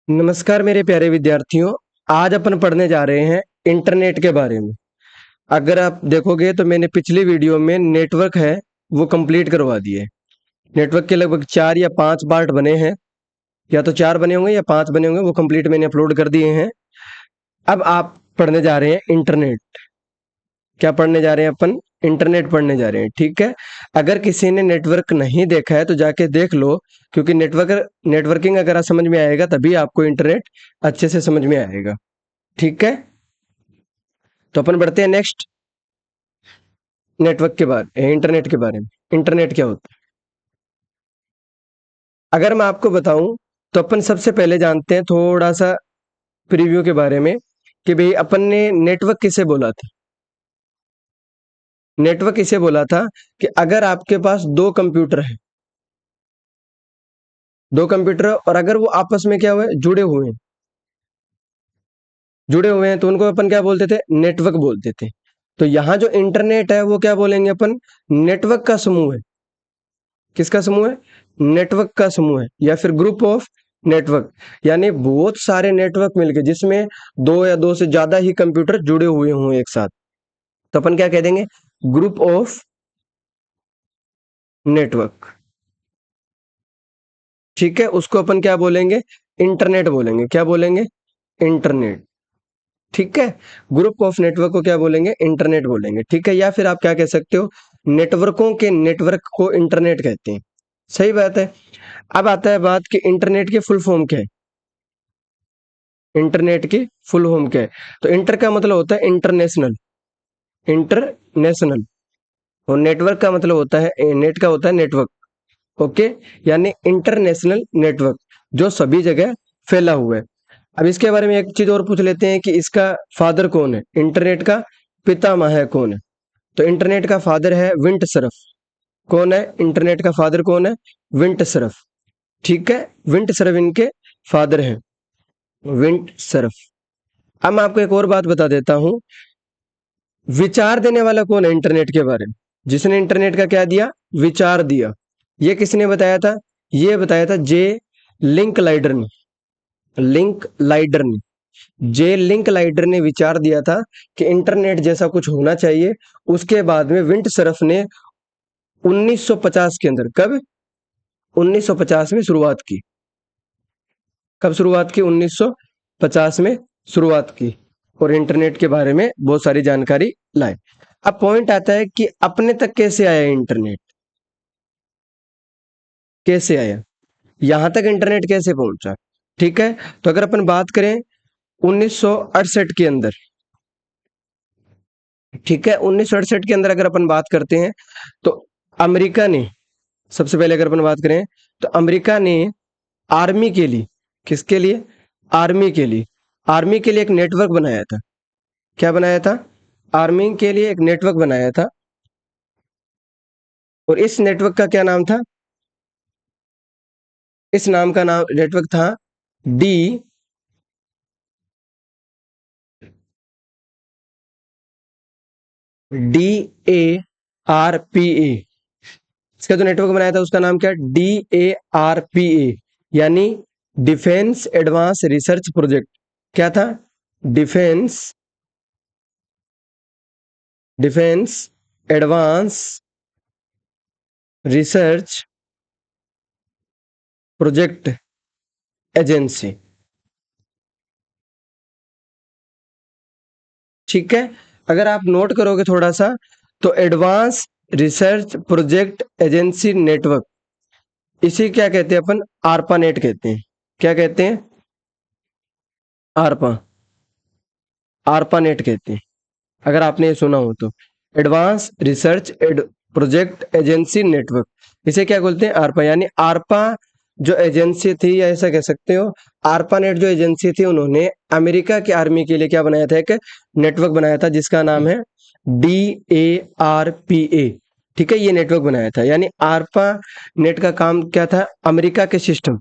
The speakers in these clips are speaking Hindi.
नमस्कार मेरे प्यारे विद्यार्थियों। आज अपन पढ़ने जा रहे हैं इंटरनेट के बारे में। अगर आप देखोगे तो मैंने पिछली वीडियो में नेटवर्क है वो कंप्लीट करवा दिए। नेटवर्क के लगभग 4 या 5 पार्ट बने हैं, या तो 4 बने होंगे या 5 बने होंगे, वो कंप्लीट मैंने अपलोड कर दिए हैं। अब आप पढ़ने जा रहे हैं इंटरनेट। क्या पढ़ने जा रहे हैं अपन? इंटरनेट पढ़ने जा रहे हैं, ठीक है। अगर किसी ने नेटवर्क नहीं देखा है तो जाके देख लो, क्योंकि नेटवर्किंग अगर आप समझ में आएगा तभी आपको इंटरनेट अच्छे से समझ में आएगा, ठीक है। तो अपन बढ़ते हैं नेक्स्ट, नेटवर्क के बारे इंटरनेट के बारे में। इंटरनेट क्या होता है अगर मैं आपको बताऊं, तो अपन सबसे पहले जानते हैं थोड़ा सा प्रीव्यू के बारे में कि भाई अपन ने नेटवर्क किसे बोला था। नेटवर्क इसे बोला था कि अगर आपके पास दो कंप्यूटर और अगर वो आपस में क्या हुए, जुड़े हुए हैं तो उनको अपन क्या बोलते थे? नेटवर्क बोलते थे। तो यहाँ जो इंटरनेट है वो क्या बोलेंगे अपन? नेटवर्क का समूह है। किसका समूह है? नेटवर्क का समूह है, या फिर ग्रुप ऑफ नेटवर्क। यानी बहुत सारे नेटवर्क मिलके जिसमें दो या दो से ज्यादा ही कंप्यूटर जुड़े हुए हों एक साथ, तो अपन क्या कह देंगे? ग्रुप ऑफ नेटवर्क, ठीक है। उसको अपन क्या बोलेंगे? इंटरनेट बोलेंगे। क्या बोलेंगे? इंटरनेट, ठीक है। ग्रुप ऑफ नेटवर्क को क्या बोलेंगे? इंटरनेट बोलेंगे, ठीक है। या फिर आप क्या कह सकते हो? नेटवर्कों के नेटवर्क को इंटरनेट कहते हैं। सही बात है। अब आता है बात कि इंटरनेट की फुल फॉर्म क्या है। इंटरनेट की फुल फॉर्म क्या है? तो इंटर का मतलब होता है इंटरनेशनल, इंटरनेशनल। और नेटवर्क का मतलब होता है, नेट का होता है नेटवर्क, ओके। यानी इंटरनेशनल नेटवर्क जो सभी जगह फैला हुआ है। अब इसके बारे में एक चीज और पूछ लेते हैं कि इसका फादर कौन है, इंटरनेट का पितामह है कौन है। तो इंटरनेट का फादर है विंट सरफ। कौन है इंटरनेट का फादर? कौन है? विंट सरफ, ठीक है। विंट सरफ इनके फादर हैं, विंट सरफ। अब मैं आपको एक और बात बता देता हूं, विचार देने वाला कौन है इंटरनेट के बारे में? जिसने इंटरनेट का क्या दिया? विचार दिया। ये किसने बताया था? ये बताया था जे लिंक लाइडर ने। लिंक लाइडर ने, जे लिंक लाइडर ने विचार दिया था कि इंटरनेट जैसा कुछ होना चाहिए। उसके बाद में विंट सरफ ने 1950 के अंदर, कब? 1950 में शुरुआत की। कब शुरुआत की? 1950 में शुरुआत की। और इंटरनेट के बारे में बहुत सारी जानकारी लाए। अब पॉइंट आता है कि अपने तक कैसे आया इंटरनेट? कैसे आया, यहां तक इंटरनेट कैसे पहुंचा, ठीक है। तो अगर अपन बात करें 1968 के अंदर, ठीक है, 1968 के अंदर अगर अपन बात करते हैं तो अमेरिका ने, सबसे पहले अगर अपन बात करें तो अमेरिका ने आर्मी के लिए, किसके लिए? आर्मी के लिए, आर्मी के लिए एक नेटवर्क बनाया था। क्या बनाया था? आर्मी के लिए एक नेटवर्क बनाया था। और इस नेटवर्क का क्या नाम था? इस नाम का नाम नेटवर्क था D D A R P A. इसका जो नेटवर्क बनाया था उसका नाम क्या? D A R P A, यानी डिफेंस एडवांस रिसर्च प्रोजेक्ट। क्या था? Defence defence advance research project agency, ठीक है। अगर आप नोट करोगे थोड़ा सा, तो advance research project agency network, इसी क्या कहते हैं अपन? आरपा नेट कहते हैं। क्या कहते हैं? आरपा, आरपा नेट कहते हैं, अगर आपने ये सुना हो तो। Advance research project agency network, इसे क्या बोलते हैं? आरपा। यानी आरपा जो एजेंसी थी, या ऐसा कह सकते हो, आरपा नेट जो एजेंसी थी, उन्होंने अमेरिका की आर्मी के लिए क्या बनाया था? एक नेटवर्क बनाया था जिसका नाम है D A R P A, ठीक है। ये नेटवर्क बनाया था। यानी आरपा नेट का काम क्या था? अमेरिका के सिस्टम,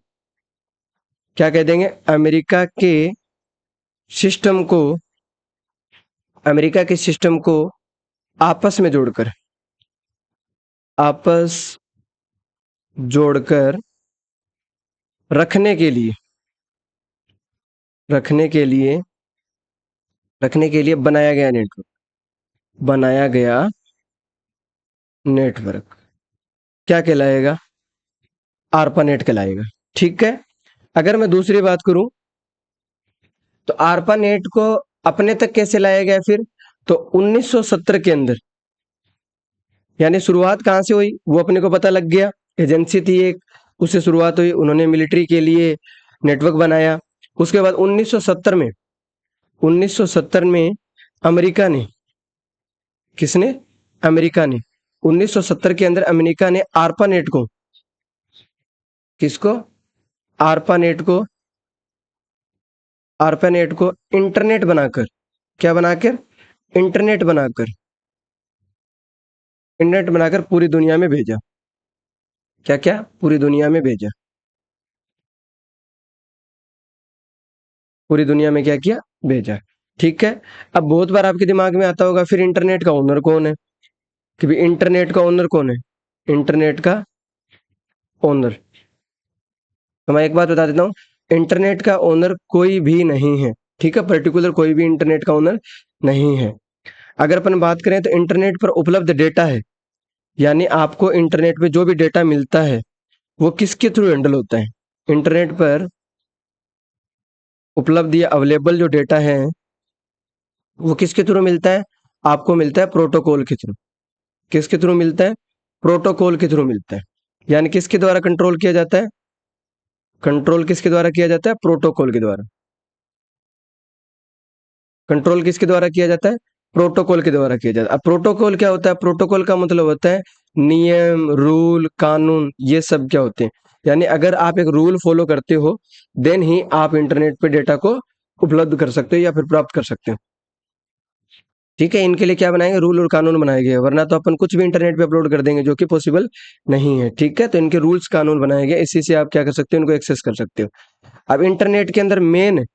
क्या कह देंगे? सिस्टम को अमेरिका के सिस्टम को आपस में जोड़कर, आपस जोड़कर रखने के लिए, रखने के लिए बनाया गया नेटवर्क क्या कहलाएगा? आर्पानेट कहलाएगा। ठीक है। अगर मैं दूसरी बात करूं तो आर्पानेट को अपने तक कैसे लाया गया फिर? तो 1970 के अंदर, यानी शुरुआत कहाँ से हुई वो अपने को पता लग गया। एजेंसी थी एक, उससे शुरुआत हुई, उन्होंने मिलिट्री के लिए नेटवर्क बनाया। उसके बाद 1970 में अमेरिका ने, किसने? अमेरिका ने 1970 के अंदर अमेरिका ने आर्पानेट को, किसको? आर्पानेट को, इंटरनेट बनाकर, क्या बनाकर? इंटरनेट बनाकर, पूरी दुनिया में भेजा। क्या क्या? पूरी दुनिया में भेजा। पूरी दुनिया में क्या किया? भेजा। ठीक है। अब बहुत बार आपके दिमाग में आता होगा फिर इंटरनेट का ओनर कौन है, कि भाई इंटरनेट का ओनर कौन है? इंटरनेट का ओनर, तो मैं एक बात बता देता हूँ, इंटरनेट का ओनर कोई भी नहीं है। ठीक है, पर्टिकुलर कोई भी इंटरनेट का ओनर नहीं है। अगर अपन बात करें तो इंटरनेट पर उपलब्ध डेटा है, यानी आपको इंटरनेट पे जो भी डेटा मिलता है वो किसके थ्रू हैंडल होता है? इंटरनेट पर उपलब्ध या अवेलेबल जो डेटा है वो किसके थ्रू मिलता है? आपको मिलता है प्रोटोकॉल के थ्रू। किसके थ्रू मिलता है? प्रोटोकॉल के थ्रू मिलता है। यानी किसके द्वारा कंट्रोल किया जाता है? कंट्रोल किसके द्वारा किया जाता है? प्रोटोकॉल के द्वारा। कंट्रोल किसके द्वारा किया जाता है? प्रोटोकॉल के द्वारा किया जाता है। अब प्रोटोकॉल क्या होता है? प्रोटोकॉल का मतलब होता है नियम, रूल, कानून, ये सब क्या होते हैं। यानी अगर आप एक रूल फॉलो करते हो देन ही आप इंटरनेट पे डेटा को उपलब्ध कर सकते हो या फिर प्राप्त कर सकते हो। ठीक है, इनके लिए क्या बनाएंगे? रूल और कानून बनाए गए, वरना तो अपन कुछ भी इंटरनेट पे अपलोड कर देंगे जो कि पॉसिबल नहीं है। ठीक है, तो इनके रूल्स कानून बनाए गए, इसी से आप क्या कर सकते हो? इनको एक्सेस कर सकते हो। अब इंटरनेट के अंदर मेन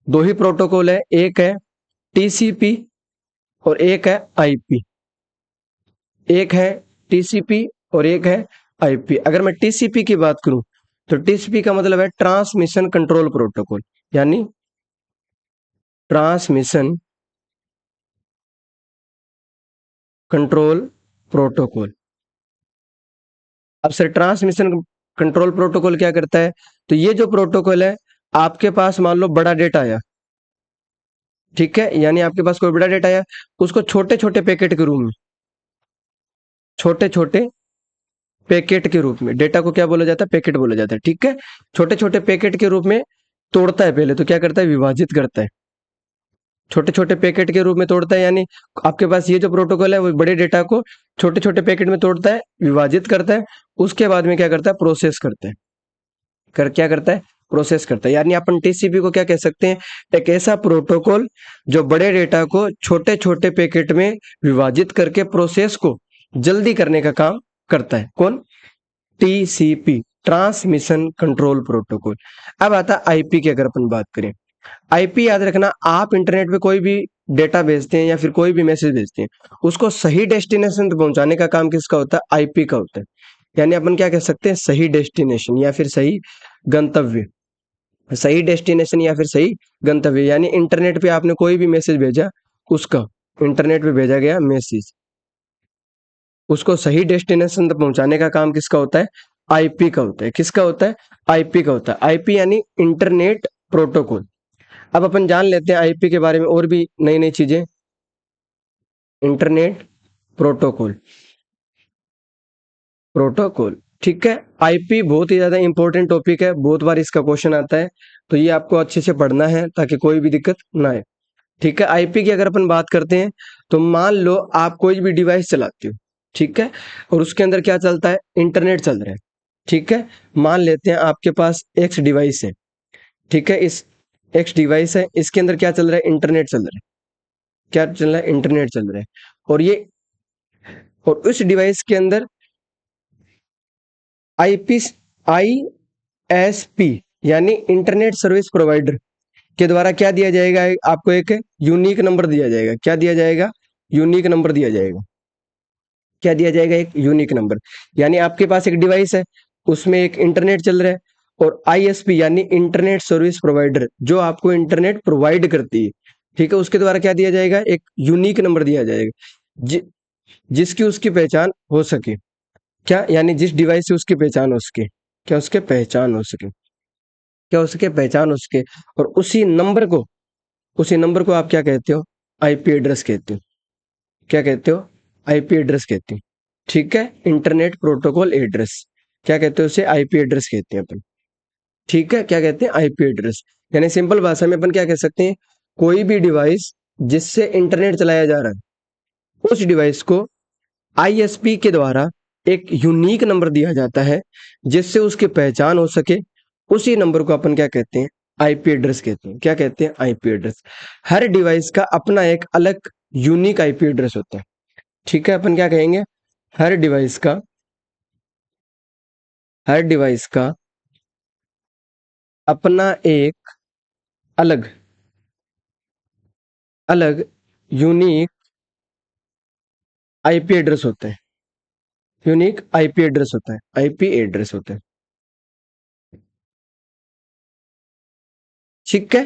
दो ही प्रोटोकॉल है, एक है टीसीपी और एक है आईपी। एक है टीसीपी और एक है आईपी। अगर मैं टीसीपी की बात करूं तो टीसीपी का मतलब है ट्रांसमिशन कंट्रोल प्रोटोकॉल, यानी ट्रांसमिशन कंट्रोल प्रोटोकॉल। अब सर ट्रांसमिशन कंट्रोल प्रोटोकॉल क्या करता है? तो ये जो प्रोटोकॉल है, आपके पास मान लो बड़ा डेटा आया, ठीक है, यानी आपके पास कोई बड़ा डेटा आया, उसको छोटे छोटे पैकेट के रूप में, छोटे छोटे पैकेट के रूप में, डेटा को क्या बोला जाता है? पैकेट बोला जाता है। ठीक है, छोटे छोटे पैकेट के रूप में तोड़ता है। पहले तो क्या करता है? विभाजित करता है। छोटे छोटे पैकेट के रूप में तोड़ता है, यानी आपके पास ये जो प्रोटोकॉल है वो बड़े डेटा को छोटे छोटे पैकेट में तोड़ता है, विभाजित करता है, उसके बाद में क्या करता है? प्रोसेस करता है। क्या करता है? प्रोसेस करता है। यानी अपन टीसीपी को क्या कह सकते हैं? एक ऐसा प्रोटोकॉल जो बड़े डेटा को छोटे छोटे पैकेट में विभाजित करके प्रोसेस को जल्दी करने का काम करता है। कौन? TCP, transmission control protocol. अब आता है आईपी की। अगर अपन बात करें आईपी, याद रखना, आप इंटरनेट पे कोई भी डेटा भेजते हैं या फिर कोई भी मैसेज भेजते हैं, उसको सही डेस्टिनेशन तक पहुंचाने का काम किसका होता है? आईपी का होता है। यानी अपन क्या कह सकते हैं? सही डेस्टिनेशन या फिर सही गंतव्य। सही डेस्टिनेशन या फिर सही गंतव्य, यानी इंटरनेट पे आपने कोई भी मैसेज भेजा, उसका इंटरनेट पे भेजा गया मैसेज, उसको सही डेस्टिनेशन तक पहुंचाने का काम किसका होता है? आईपी का होता है। किसका होता है? आईपी का होता है। आईपी यानी इंटरनेट प्रोटोकॉल। अब अपन जान लेते हैं आईपी के बारे में और भी नई नई चीजें। इंटरनेट प्रोटोकॉल, ठीक है। आईपी बहुत ही ज्यादा इंपॉर्टेंट टॉपिक है, बहुत बार इसका क्वेश्चन आता है, तो ये आपको अच्छे से पढ़ना है ताकि कोई भी दिक्कत ना आए। ठीक है, आईपी की अगर अपन बात करते हैं तो मान लो आप कोई भी डिवाइस चलाते हो, ठीक है, और उसके अंदर क्या चलता है? इंटरनेट चल रहा है। ठीक है, मान लेते हैं आपके पास एक्स डिवाइस है, ठीक है, इस एक्स डिवाइस है, इसके अंदर क्या चल रहा है? इंटरनेट चल रहा है। क्या चल रहा है? इंटरनेट चल रहा है। और ये, और उस डिवाइस के अंदर आईपी, आईएसपी यानी इंटरनेट सर्विस प्रोवाइडर के द्वारा क्या दिया जाएगा? आपको एक यूनिक नंबर दिया जाएगा। क्या दिया जाएगा? यूनिक नंबर दिया जाएगा। क्या दिया जाएगा? एक यूनिक नंबर। यानी आपके पास एक डिवाइस है, उसमें एक इंटरनेट चल रहा है, और आईएसपी यानी इंटरनेट सर्विस प्रोवाइडर, जो आपको इंटरनेट प्रोवाइड करती है, ठीक है, उसके द्वारा क्या दिया जाएगा, एक यूनिक नंबर दिया जाएगा जिसकी उसकी पहचान हो सके। क्या यानी जिस डिवाइस से उसकी पहचान हो सके, क्या उसके पहचान हो सके, क्या उसके पहचान हो सके। और उसी नंबर को आप क्या कहते हो, आईपी एड्रेस कहते हो। क्या कहते हो, आईपी एड्रेस कहते हो। ठीक है, इंटरनेट प्रोटोकॉल एड्रेस, क्या कहते हैं उसे, आईपी एड्रेस कहते हैं अपन। ठीक है, क्या कहते हैं, आईपी एड्रेस। यानी सिंपल भाषा में अपन क्या कह सकते हैं, कोई भी डिवाइस जिससे इंटरनेट चलाया जा रहा है, उस डिवाइस को आईएसपी के द्वारा एक यूनिक नंबर दिया जाता है जिससे उसकी पहचान हो सके। उसी नंबर को अपन क्या कहते हैं, आईपी एड्रेस कहते हैं। क्या कहते हैं, आईपी एड्रेस। हर डिवाइस का अपना एक अलग यूनिक आईपी एड्रेस होता है। ठीक है, अपन क्या कहेंगे, हर डिवाइस का हर डिवाइस का अपना एक अलग अलग यूनिक आईपी एड्रेस होता है। यूनिक आईपी एड्रेस होता है, आईपी एड्रेस होता है। ठीक है,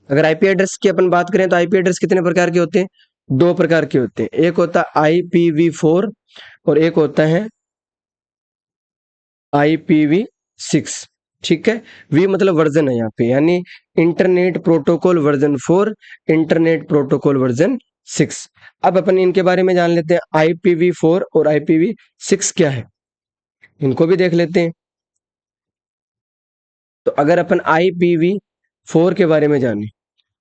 अगर आईपी एड्रेस की अपन बात करें तो आईपी एड्रेस कितने प्रकार के होते हैं, दो प्रकार के होते हैं। एक होता है IPv4 और एक होता है IPv6। ठीक है, वी मतलब वर्जन है यहाँ पे, यानी internet protocol version 4, internet protocol version 6। अब अपन इनके बारे में जान लेते हैं, IPv4 और IPv6 क्या है, इनको भी देख लेते हैं। तो अगर अपन IPv4 के बारे में जाने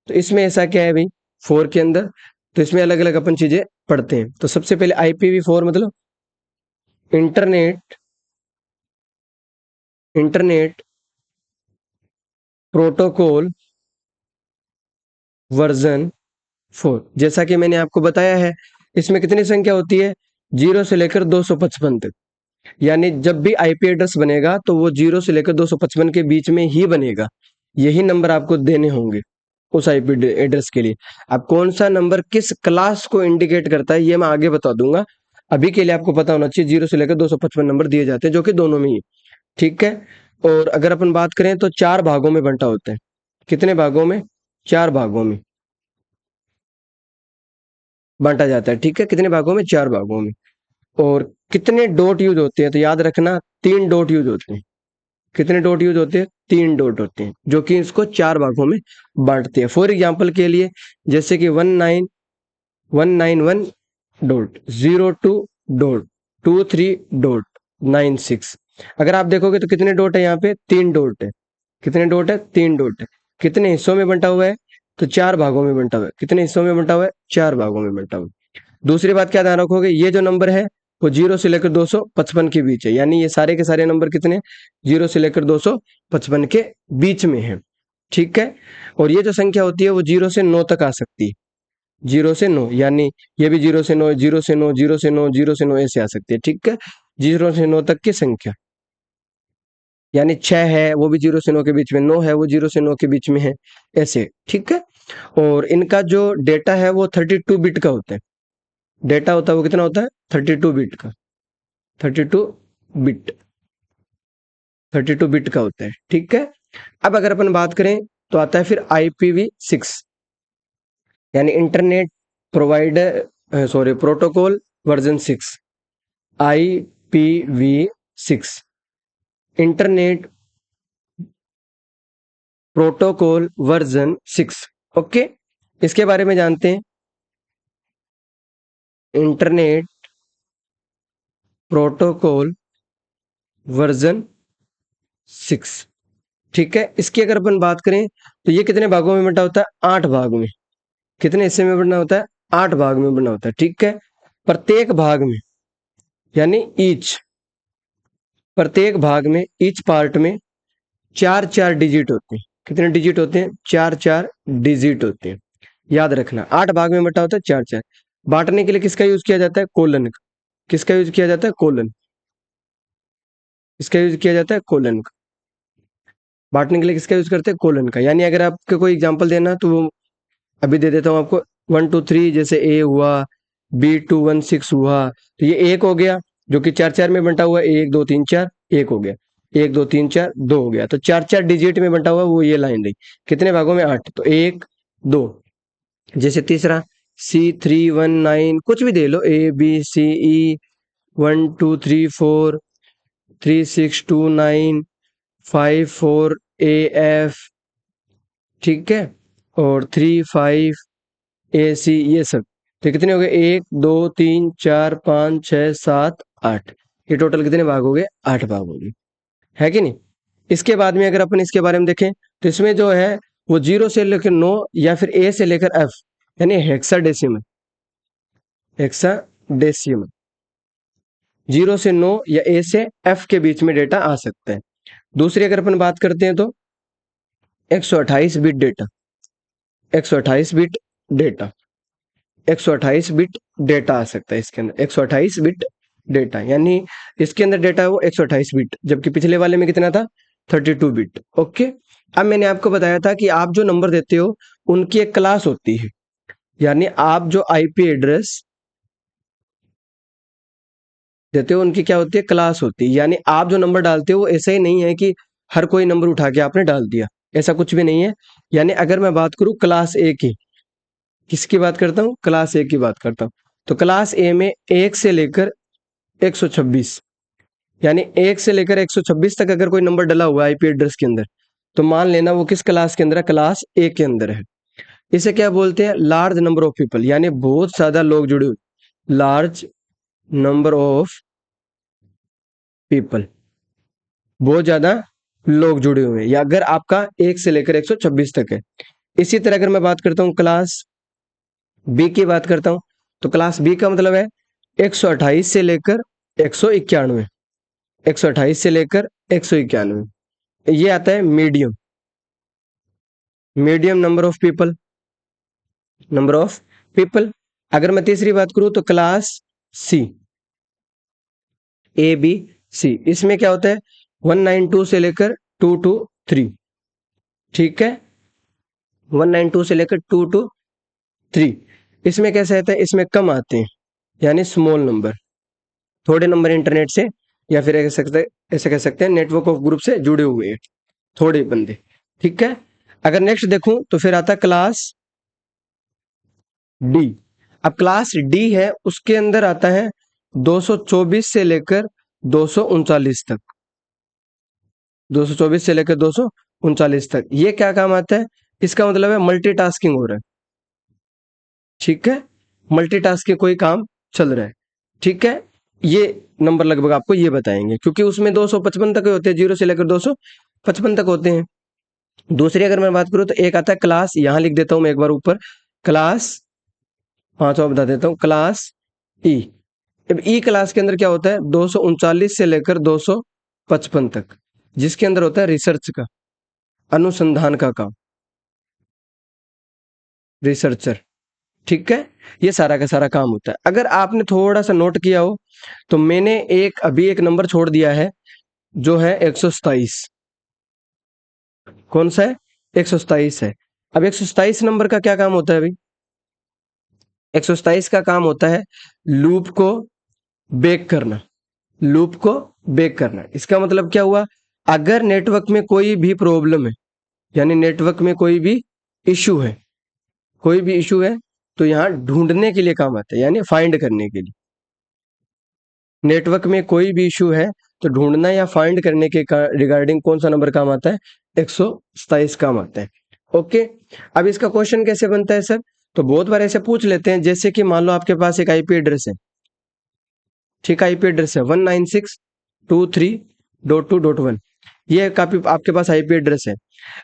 तो इसमें ऐसा क्या है भाई, 4 के अंदर, तो इसमें अलग अलग अपन चीजें पढ़ते हैं। तो सबसे पहले IPv4 मतलब इंटरनेट इंटरनेट प्रोटोकॉल वर्जन 4। जैसा कि मैंने आपको बताया है, इसमें कितनी संख्या होती है, 0 से लेकर 255 तक। यानी जब भी आईपी एड्रेस बनेगा तो वो 0 से लेकर 255 के बीच में ही बनेगा। यही नंबर आपको देने होंगे उस आईपी एड्रेस के लिए। अब कौन सा नंबर किस क्लास को इंडिकेट करता है ये मैं आगे बता दूंगा। अभी के लिए आपको पता होना चाहिए 0 से लेकर 255 नंबर दिए जाते हैं, जो कि दोनों में ही। ठीक है, और अगर अपन बात करें तो 4 भागों में बंटा होता है। कितने भागों में, 4 भागों में बांटा जाता है। ठीक है, कितने भागों में, 4 भागों में। और कितने डॉट यूज होते हैं, तो याद रखना 3 डॉट यूज होते हैं। कितने डॉट यूज होते हैं, 3 डॉट होते हैं, जो कि इसको 4 भागों में बांटते हैं। फॉर एग्जाम्पल के लिए, जैसे कि 19192.02.23.96। अगर आप देखोगे तो कितने डॉट है यहाँ पे, 3 डॉट है। कितने डॉट है, 3 डॉट है। कितने हिस्सों में बंटा हुआ है, तो 4 भागों में बंटा हुआ है। कितने हिस्सों में बंटा हुआ है, 4 भागों में बंटा हुआ है। दूसरी बात क्या ध्यान रखोगे, ये जो नंबर है वो 0 से लेकर 255 के बीच है। यानी ये सारे के सारे नंबर कितने, 0 से लेकर 255 के बीच में है। ठीक है, और ये जो संख्या होती है वो 0 से 9 तक आ सकती है। 0 से 9, यानी ये भी 0 से 9, 0 से 9, 0 से 9, 0 से 9 ऐसे आ सकती है। ठीक है, 0 से 9 तक की संख्या, यानी 6 है वो भी 0 से 9 के बीच में, 9 है वो 0 से 9 के बीच में है, ऐसे। ठीक है, और इनका जो डेटा है वो 32 बिट का होता है। डेटा होता है वो कितना होता है, 32 बिट का। 32 बिट 32 बिट का होता है। ठीक है, अब अगर अपन बात करें तो आता है फिर IPv6, यानी internet provider sorry protocol version 6। IPv6 internet protocol version 6। Okay, इसके बारे में जानते हैं, इंटरनेट प्रोटोकॉल वर्जन 6। ठीक है, इसकी अगर अपन बात करें तो ये कितने भागों में बंटा होता है, 8 भाग में। कितने हिस्से में बंटा होता है, 8 भाग में बंटा होता है। ठीक है, प्रत्येक भाग में, यानी प्रत्येक भाग में, ईच पार्ट में 4 4 डिजिट होते हैं। कितने डिजिट होते हैं, 4 4 डिजिट होते हैं। याद रखना 8 भाग में बंटा होता है, 4 4। बांटने के लिए किसका यूज किया जाता है, कोलन का। किसका यूज किया जाता है, कोलन। इसका यूज किया जाता है कोलन का। बांटने के लिए किसका यूज करते हैं, कोलन का। यानी अगर आपको कोई एग्जांपल देना तो वो अभी दे देता हूँ आपको। 1 2 3 जैसे A हुआ, B2 1 6 हुआ, तो ये 1 हो गया, जो कि 4 4 में बंटा हुआ है, 1 2 3 4 1 हो गया। 1 2 3 4 2 हो गया, तो 4 डिजिट में बंटा हुआ वो ये लाइन रही। कितने भागों में? 8। तो 1 2। जैसे तीसरा C319 कुछ भी दे लो, ABCE 1 2 3 4 3 6 2 9 5 4 AF, ठीक है, और 3 5 AC, ये सब। तो कितने हो गए? 1 2 3 4 5 6 7 8। ये टोटल कितने भाग हो गए? 8 भाग हो गए, है कि नहीं? इसके बाद में अगर अपन इसके बारे में देखें तो इसमें जो है वो 0 से लेकर 9 या फिर A से लेकर F, यानी हेक्साडेसिमल। हेक्साडेसिमल 0 से 9 या A से F के बीच में डेटा आ सकता है। दूसरी अगर अपन बात करते हैं तो 128 bit data, 128 bit data, 128 bit data आ सकता है इसके अंदर। 128 बिट डेटा यानी इसके अंदर डेटा है वो 128 बिट, जबकि पिछले वाले में कितना था? 32 बिट। ओके, अब मैंने आपको बताया था कि आप जो नंबर देते हो उनकी एक क्लास होती है, यानी आप जो आईपी एड्रेस देते हो उनकी क्या होती है? क्लास होती है। यानी आप जो नंबर डालते हो वो ऐसा ही नहीं है कि हर कोई नंबर उठा के आपने डाल दिया, ऐसा कुछ भी नहीं है। यानी अगर मैं बात करूं क्लास ए की, किसकी बात करता हूं? क्लास ए की बात करता हूं। तो क्लास ए में 1 से लेकर 126, यानी 1 से लेकर 126 तक अगर कोई नंबर डला हुआ है आईपी एड्रेस के अंदर, तो मान लेना वो किस क्लास के अंदर है? क्लास ए के अंदर है। इसे क्या बोलते हैं? लार्ज नंबर ऑफ पीपल, यानी बहुत ज्यादा लोग जुड़े हुए। लार्ज नंबर ऑफ पीपल, बहुत ज्यादा लोग जुड़े हुए हैं, या अगर आपका 1 से लेकर 126 तक है। इसी तरह अगर मैं बात करता हूं क्लास बी की बात करता हूं, तो क्लास बी का मतलब है 128 से लेकर 191, 128 से लेकर 191, ये आता है medium, medium number of people, number of people. अगर मैं तीसरी बात करूं तो class C, A B C, इसमें क्या होता है? 192 से लेकर 223, ठीक है, 192 से लेकर 223। इसमें कैसे रहता है? इसमें कम आते हैं, यानी स्मॉल नंबर, थोड़े नंबर इंटरनेट से या फिर ऐसे कह सकते हैं नेटवर्क ऑफ ग्रुप से जुड़े हुए हैं, थोड़े बंदे, ठीक है। अगर नेक्स्ट देखूं तो फिर आता है क्लास डी। अब क्लास डी है उसके अंदर आता है 224 से लेकर 239 तक, 224 से लेकर 239 तक। ये क्या काम आता है? इसका मतलब है मल्टीटास्किंग हो रहा है, ठीक है, मल्टीटास्किंग कोई काम चल रहा है, ठीक है। ये नंबर लगभग आपको ये बताएंगे, क्योंकि उसमें 255 तक होते हैं, 0 से लेकर 255 तक होते हैं। दूसरी अगर मैं बात करूं तो एक आता है क्लास, यहां लिख देता हूं मैं एक बार ऊपर, क्लास, पांचवा बता देता हूं, क्लास ई। अब ई क्लास के अंदर क्या होता है? 239 से लेकर 255 तक, जिसके अंदर होता है रिसर्च का, अनुसंधान का काम, रिसर्चर, ठीक है। ये सारा का सारा काम होता है। अगर आपने थोड़ा सा नोट किया हो तो मैंने अभी एक नंबर छोड़ दिया है जो है 127। कौन सा है? 127 है। अब 127 नंबर का क्या काम होता है भाई? 127 का काम होता है लूप को ब्रेक करना, लूप को ब्रेक करना। इसका मतलब क्या हुआ? अगर नेटवर्क में कोई भी प्रॉब्लम है, यानी नेटवर्क में कोई भी इशू है, कोई भी इशू है, तो यहाँ ढूंढने के लिए काम आता है, यानी फाइंड करने के लिए। नेटवर्क में कोई भी इशू है तो ढूंढना या फाइंड करने के रिगार्डिंग कौन सा नंबर काम आता है? 127 काम आता है। ओके, अब इसका क्वेश्चन कैसे बनता है सर? तो बहुत बार ऐसे पूछ लेते हैं, जैसे कि मान लो आपके पास एक आईपी एड्रेस है, ठीक, आईपी एड्रेस है 196.23.2.1, ये काफी आपके पास आईपी एड्रेस है।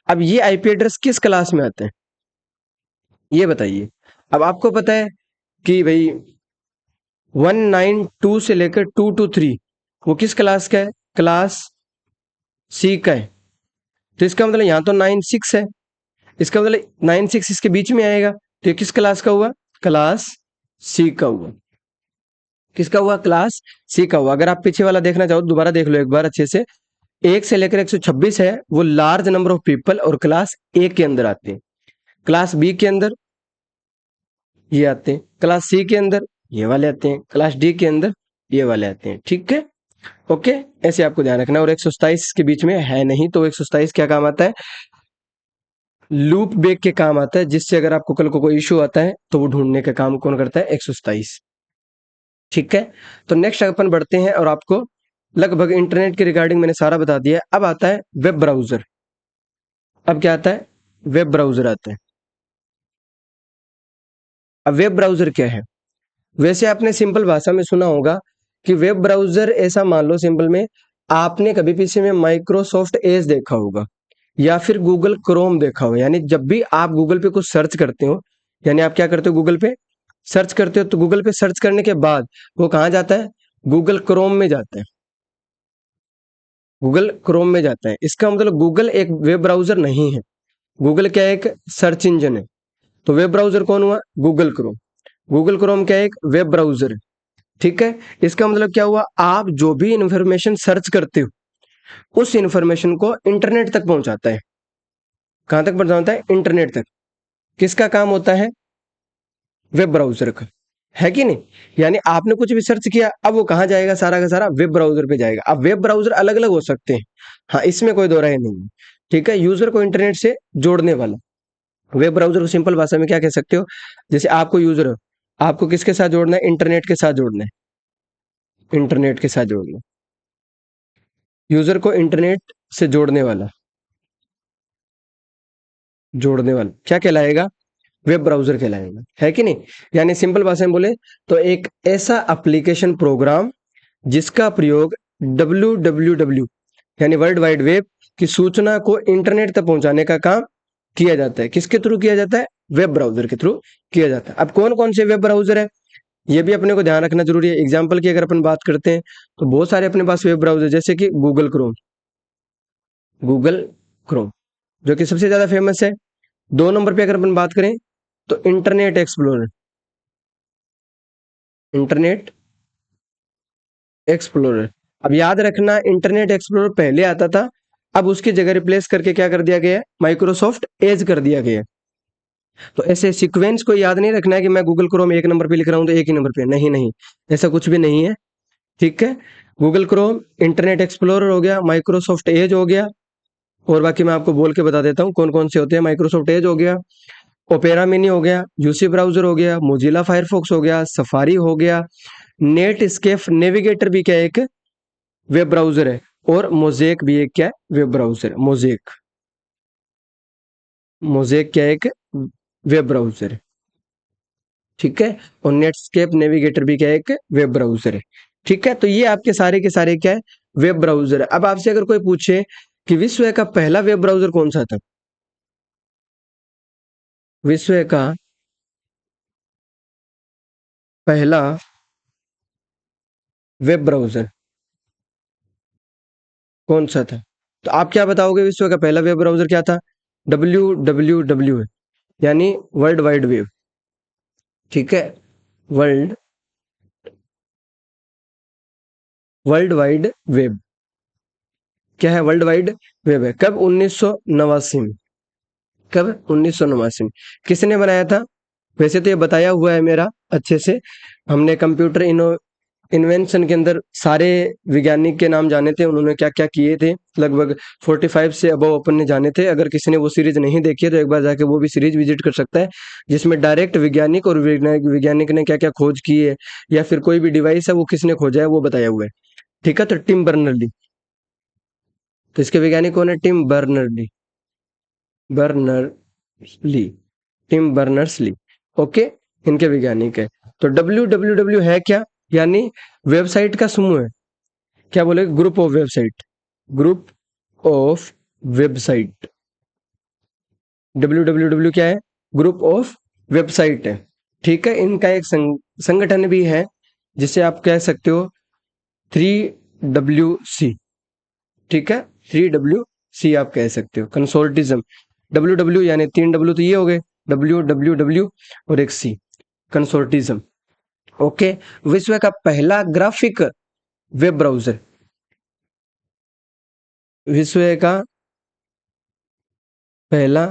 अब ये आईपी एड्रेस किस क्लास में आते हैं ये बताइए। अब आपको पता है कि भाई 192 से लेकर 223 वो किस क्लास का है? क्लास सी का है। तो इसका मतलब यहाँ तो 96 है, इसका मतलब 96 इसके बीच में आएगा, तो ये किस क्लास का हुआ? क्लास सी का हुआ। किसका हुआ? क्लास सी का हुआ। अगर आप पीछे वाला देखना चाहो दोबारा देख लो एक बार अच्छे से। 1 से लेकर 126 है वो लार्ज नंबर ऑफ पीपल और क्लास ए के अंदर आते हैं। क्लास बी के अंदर ये आते हैं, क्लास सी के अंदर ये वाले आते हैं, क्लास डी के अंदर ये वाले आते हैं, ठीक है। ओके, ऐसे आपको ध्यान रखना। और 127 के बीच में है नहीं, तो 127 क्या काम आता है? लूप ब्रेक के काम आता है, जिससे अगर आपको कल को कोई इशू आता है तो वो ढूंढने का काम कौन करता है? 127। ठीक है, तो नेक्स्ट अपन बढ़ते हैं, और आपको लगभग इंटरनेट के रिगार्डिंग मैंने सारा बता दिया है। अब आता है वेब ब्राउजर। अब क्या आता है? वेब ब्राउजर आता है। अब वेब ब्राउजर क्या है? वैसे आपने सिंपल भाषा में सुना होगा कि वेब ब्राउजर, ऐसा मान लो सिंपल में, आपने कभी पीछे में माइक्रोसॉफ्ट एज देखा होगा या फिर गूगल क्रोम देखा होगा। यानी जब भी आप गूगल पे कुछ सर्च करते हो, यानी आप क्या करते हो? गूगल पे सर्च करते हो, तो गूगल पे सर्च करने के बाद वो कहाँ जाता है? गूगल क्रोम में जाता है। गूगल क्रोम में जाता है। इसका मतलब गूगल एक वेब ब्राउजर नहीं है। गूगल क्या है? एक सर्च इंजन है। तो वेब ब्राउजर कौन हुआ? Google Chrome. गूगल क्रोम क्या है? एक वेब ब्राउजर है। ठीक है, इसका मतलब क्या हुआ? आप जो भी इंफॉर्मेशन सर्च करते हो, उस इंफॉर्मेशन को इंटरनेट तक पहुंचाता है। कहां तक पहुंचाता है? इंटरनेट तक। किसका काम होता है? वेब ब्राउजर का। है कि नहीं? यानी आपने कुछ भी सर्च किया, अब वो कहां जाएगा? सारा का सारा वेब ब्राउजर पे जाएगा। अब वेब ब्राउजर अलग अलग हो सकते हैं, हाँ, इसमें कोई दो राय नहीं है। ठीक है, यूजर को इंटरनेट से जोड़ने वाला वेब ब्राउजर को सिंपल भाषा में क्या कह सकते हो? जैसे आपको यूजर हो, आपको किसके साथ जोड़ना है? इंटरनेट के साथ जोड़ना है। इंटरनेट के साथ जोड़ना है। यूजर को इंटरनेट से जोड़ने वाला क्या कहलाएगा? वेब ब्राउजर कहलाएगा। है कि नहीं? यानी सिंपल भाषा में बोले तो एक ऐसा एप्लीकेशन प्रोग्राम जिसका प्रयोग www यानी वर्ल्ड वाइड वेब की सूचना को इंटरनेट तक पहुंचाने का काम किया जाता है। किसके थ्रू किया जाता है? वेब ब्राउजर के थ्रू किया जाता है। अब कौन कौन से वेब ब्राउजर है, ये भी अपने को ध्यान रखना जरूरी है। एग्जाम्पल की अगर अपन बात करते हैं, तो बहुत सारे अपने पास वेब ब्राउजर, जैसे कि गूगल क्रोम जो कि सबसे ज्यादा फेमस है। 2 नंबर पे अगर अपन बात करें, तो इंटरनेट एक्सप्लोरर। अब याद रखना, इंटरनेट एक्सप्लोरर पहले आता था, अब उसकी जगह रिप्लेस करके क्या कर दिया गया है? माइक्रोसॉफ्ट एज कर दिया गया है। तो ऐसे सीक्वेंस को याद नहीं रखना है कि मैं गूगल क्रोम 1 नंबर पे लिख रहा हूं तो एक ही नंबर पे, नहीं नहीं, ऐसा कुछ भी नहीं है। ठीक है, गूगल क्रोम, इंटरनेट एक्सप्लोरर हो गया, माइक्रोसॉफ्ट एज हो गया, और बाकी मैं आपको बोल के बता देता हूँ कौन कौन से होते हैं। माइक्रोसॉफ्ट एज हो गया, ओपेरा मिनी हो गया, यूसी ब्राउजर हो गया, मोजिला फायरफॉक्स हो गया, सफारी हो गया, नेट स्केप नेविगेटर भी क्या है? एक वेब ब्राउजर है। और मोजेक भी एक क्या है? वेब ब्राउजर है। मोजेक क्या है? एक वेब ब्राउजर है। ठीक है, और नेटस्केप नेविगेटर भी क्या है? एक वेब ब्राउजर है। ठीक है, तो ये आपके सारे के सारे क्या है? वेब ब्राउजर है। अब आपसे अगर कोई पूछे कि विश्व का पहला वेब ब्राउजर कौन सा था? विश्व का पहला वेब ब्राउजर कौन सा था? तो आप क्या बताओगे? विश्व का पहला वेब ब्राउजर क्या था? www है, यानी वर्ल्ड वाइड वेब। ठीक है, वर्ल्ड वर्ल्ड वाइड वेब क्या है? वर्ल्ड वाइड वेब है। कब? 1989 में। कब? 1989 में। किसने बनाया था? वैसे तो ये बताया हुआ है मेरा अच्छे से। हमने कंप्यूटर इन्वेंशन के अंदर सारे वैज्ञानिक के नाम जाने थे, उन्होंने क्या क्या किए थे। लगभग 45 से अबव अपन ने जाने थे। अगर किसी ने वो सीरीज नहीं देखी है तो एक बार जाके वो भी सीरीज विजिट कर सकता है, जिसमें डायरेक्ट वैज्ञानिक और वैज्ञानिक ने क्या क्या खोज की है, या फिर कोई भी डिवाइस है वो किसने खोजा है, वो बताया हुआ है। ठीक है, तो टिम बर्नर्ली, तो इसके वैज्ञानिक कौन है? Berners Lee Tim Berners Lee. Okay, इनके वैज्ञानिक है। तो www है क्या? यानी वेबसाइट का समूह है। क्या बोले? Group of website. Group of website. www क्या है? ग्रुप ऑफ वेबसाइट है। ठीक है, इनका एक संगठन भी है, जिसे आप कह सकते हो 3WC। ठीक है, 3WC आप कह सकते हो, कंसोर्टिज्म। डब्ल्यू यानी 3 W तो ये हो गए, www और एक सी, कंसोर्टिज्म। ओके, विश्व का पहला ग्राफिक वेब ब्राउजर, विश्व का पहला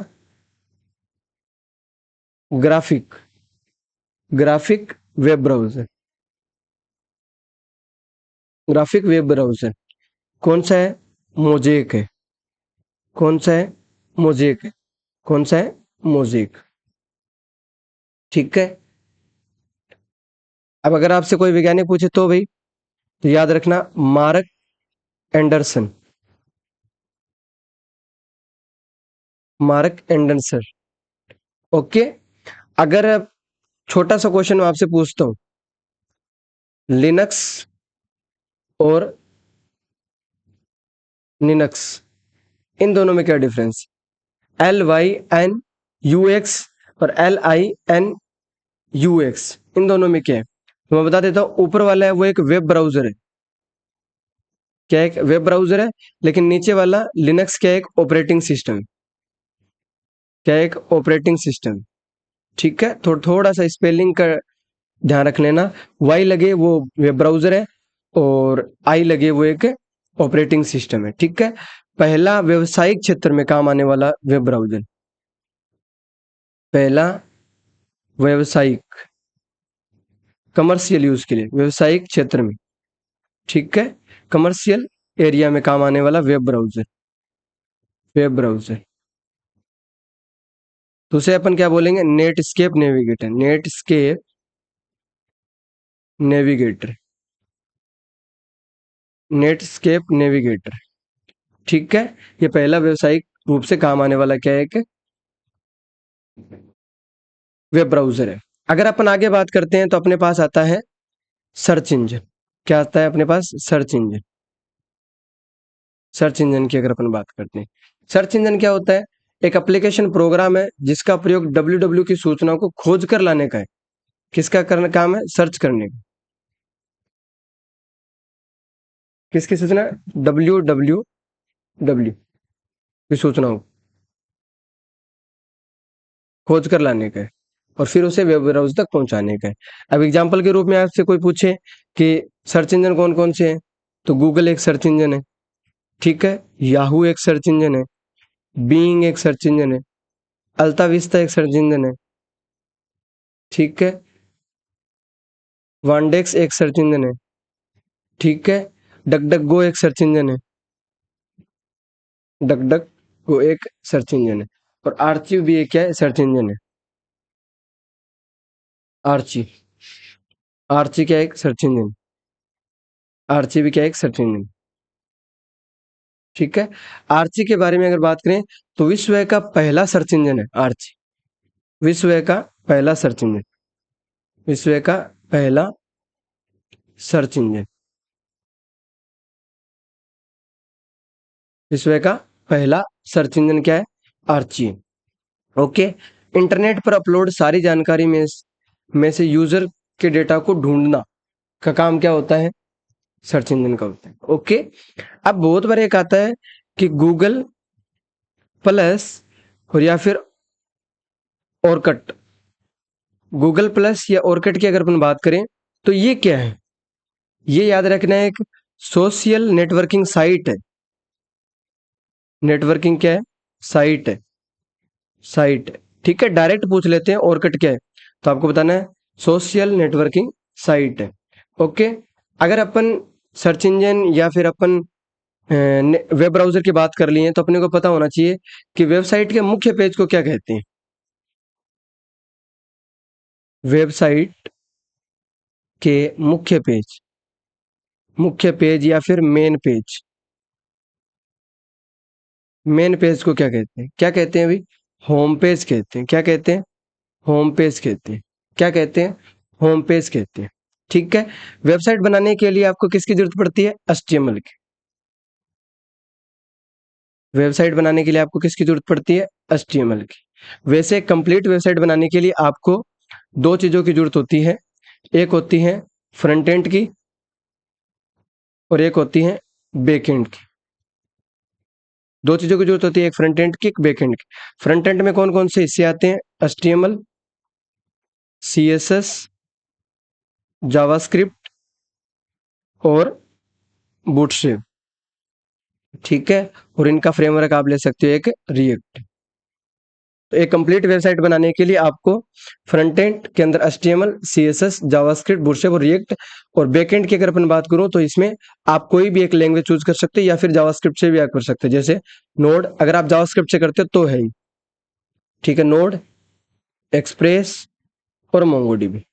graphic graphic web browser, graphic web browser कौन सा है? मोजेक है। कौन सा है? मोजेक है। कौन सा है? मोजेक। ठीक है। अब अगर आपसे कोई वैज्ञानिक पूछे तो भाई, तो याद रखना mark Anderson. Mark Anderson. Okay. अगर अब छोटा सा क्वेश्चन मैं आपसे पूछता हूँ, लिनक्स और लिनक्स, इन दोनों में क्या डिफरेंस? LYNUX और LINUX, इन दोनों में क्या है? तो मैं बता देता हूँ, ऊपर वाला है वो एक वेब ब्राउजर है। क्या है? एक वेब ब्राउजर है। लेकिन नीचे वाला लिनक्स क्या है? एक ऑपरेटिंग सिस्टम। क्या है? एक ऑपरेटिंग सिस्टम। ठीक है, थोड़ा सा स्पेलिंग का ध्यान रख लेना। वाई लगे वो वेब ब्राउजर है, और आई लगे वो एक ऑपरेटिंग सिस्टम है। ठीक है। पहला व्यवसायिक क्षेत्र में काम आने वाला वेब ब्राउजर, पहला व्यवसायिक, कमर्शियल यूज के लिए, व्यवसायिक क्षेत्र में। ठीक है। कमर्शियल एरिया में काम आने वाला वेब ब्राउजर, वेब ब्राउजर। तो उसे अपन क्या बोलेंगे? Netscape navigator. Netscape navigator. Netscape navigator. ठीक है। ये पहला व्यवसायिक रूप से काम आने वाला क्या है? एक वेब ब्राउजर है। अगर अपन आगे बात करते हैं तो अपने पास आता है सर्च इंजन। क्या आता है अपने पास? Search engine. सर्च इंजन की अगर अपन बात करते हैं, सर्च इंजन क्या होता है? एक एप्लीकेशन प्रोग्राम है जिसका प्रयोग डब्ल्यू की सूचनाओं को खोज कर लाने का है। किसका करना काम है? सर्च करने का। किसकी सूचना? डब्ल्यू की सूचनाओं को खोज कर लाने का है, और फिर उसे वेब ब्राउज़र तक पहुंचाने का है। अब एग्जांपल के रूप में आपसे कोई पूछे कि सर्च इंजन कौन कौन से हैं, तो गूगल एक सर्च इंजन है। ठीक है। याहू एक सर्च इंजन है। बीइंग एक सर्च इंजन है। अल्ता विस्ता एक सर्च इंजन है। ठीक है। वांडेक्स एक सर्च इंजन है। ठीक है। डक डक गो एक सर्च इंजन है। डक डक गो एक सर्च इंजन है। और आर्ची भी एक क्या है? सर्च इंजन है। आर्ची। आर्ची क्या है? एक सर्च इंजन। आर्ची भी क्या है? एक सर्च इंजन। ठीक है। आर्ची के बारे में अगर बात करें तो विश्व का पहला सर्च इंजन है आर्ची। विश्व का पहला सर्च इंजन। विश्व का पहला सर्च इंजन। विश्व का पहला सर्च इंजन क्या है? आर्ची। ओके। इंटरनेट पर अपलोड सारी जानकारी में से यूजर के डेटा को ढूंढना का काम क्या होता है? सर्च इंजन का होता है। ओके। अब बहुत बार एक आता है कि गूगल प्लस और या फिर ऑर्कट। गूगल प्लस या ऑर्किड की अगर अपन बात करें तो ये क्या है? ये याद रखना है, एक सोशल नेटवर्किंग साइट है। नेटवर्किंग क्या है? साइट है। साइट है। ठीक है। डायरेक्ट पूछ लेते हैं ऑर्किड क्या है, तो आपको बताना है सोशल नेटवर्किंग साइट है। ओके। अगर अपन सर्च इंजन या फिर अपन वेब ब्राउजर की बात कर लिए हैं, तो अपने को पता होना चाहिए कि वेबसाइट के मुख्य पेज को क्या कहते हैं? वेबसाइट के मुख्य पेज, मुख्य पेज या फिर मेन पेज। मेन पेज को क्या कहते हैं? क्या कहते हैं अभी? होम पेज कहते हैं। क्या कहते हैं? होम पेज कहते हैं। क्या कहते हैं? होम पेज कहते हैं। ठीक है। वेबसाइट बनाने के लिए आपको किसकी जरूरत पड़ती है? HTML की। वेबसाइट बनाने के लिए आपको किसकी जरूरत पड़ती है? HTML की। वैसे कंप्लीट वेबसाइट बनाने के लिए आपको दो चीजों की जरूरत होती है। एक होती है फ्रंट एंड की, और एक होती है बैक एंड की। दो चीजों की जरूरत होती है, एक फ्रंट एंड की, एक बैक एंड की। फ्रंट एंड में कौन कौन से हिस्से आते हैं? HTML, CSS, जावास्क्रिप्ट और बूटस्ट्रैप। ठीक है। और इनका फ्रेमवर्क आप ले सकते हो एक रिएक्ट। तो एक कंप्लीट वेबसाइट बनाने के लिए आपको फ्रंट एंड के अंदर HTML, CSS, जावास्क्रिप्ट, बूटस्ट्रैप और रिएक्ट, और बैक एंड की अगर अपन बात करूं तो इसमें आप कोई भी एक लैंग्वेज चूज कर सकते हैं या फिर जावास्क्रिप्ट से भी आप कर सकते हैं। जैसे नोड, अगर आप जावास्क्रिप्ट से करते हो तो है ही, ठीक है, नोड, एक्सप्रेस और मोंगो डीबी।